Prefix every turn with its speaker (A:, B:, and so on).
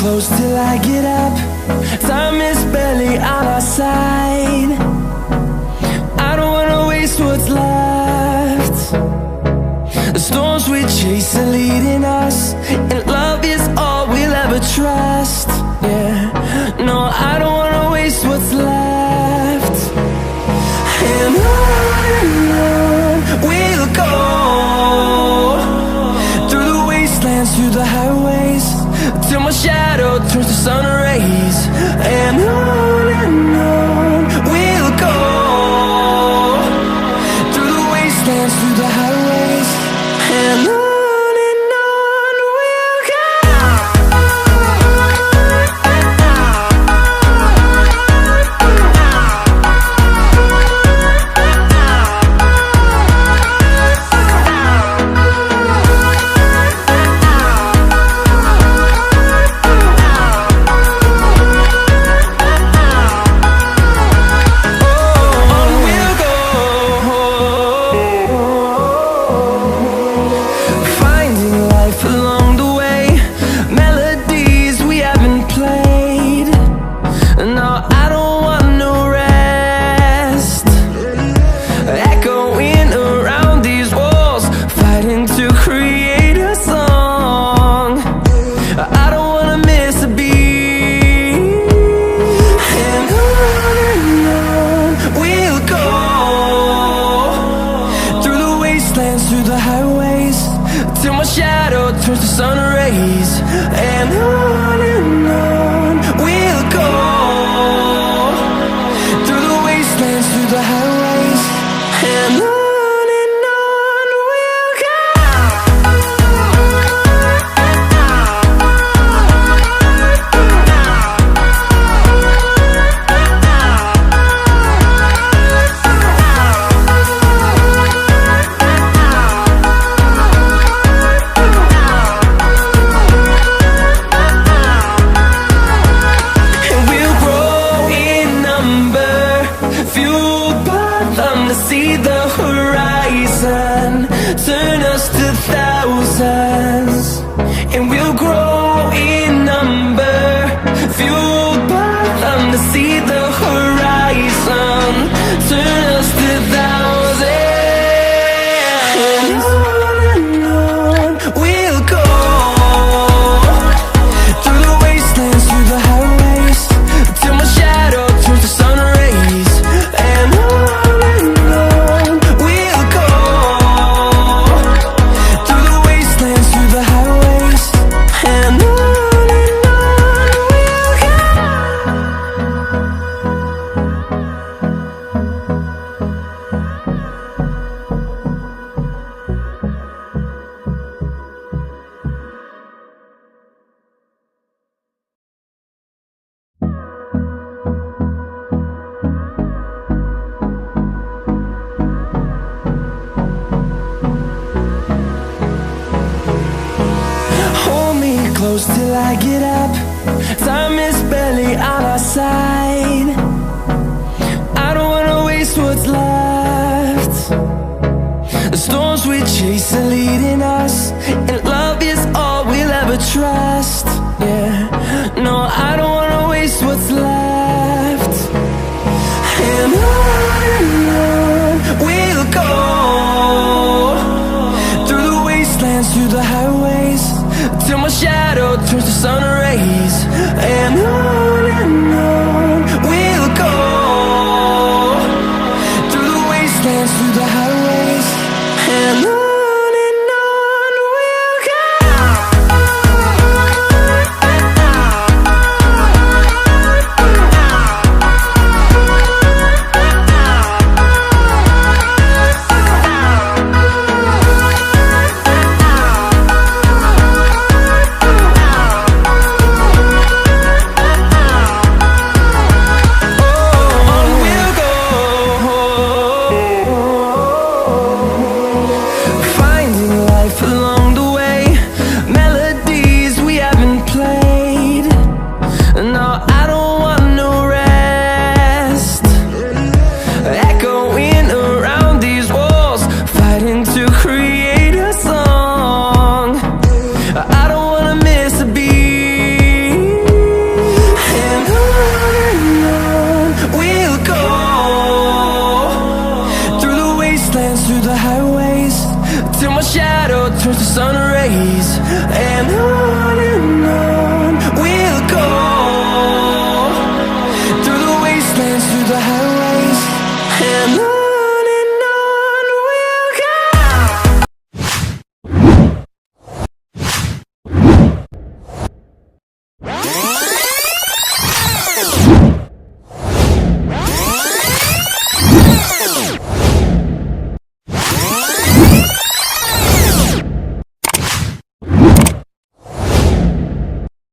A: close till I get up. Time is barely on our side. I don't wanna waste what's left. The storms we chase are leading us, and love is all we'll ever trust. Yeah, no, I don't wanna waste what's left. And on we'll go, through the wastelands, through the highways, till my shadow turns to sun rays. And on we'll go, through the wastelands, through the highways, and on we'll go. Through the highways, till my shadow turns to sun rays. And on we'll go, through the wastelands, through the highways, and on we'll go. See the horizon turn us to thousands, and we'll grow in number, fueled by them. To see the horizon turn us to thousands, and on we'll go, through the wastelands, through the highways, till my shadow turns to sun rays. And close till I get up. Time is barely on our side. I don't wanna waste what's left. The storms we chase are leading us, and love is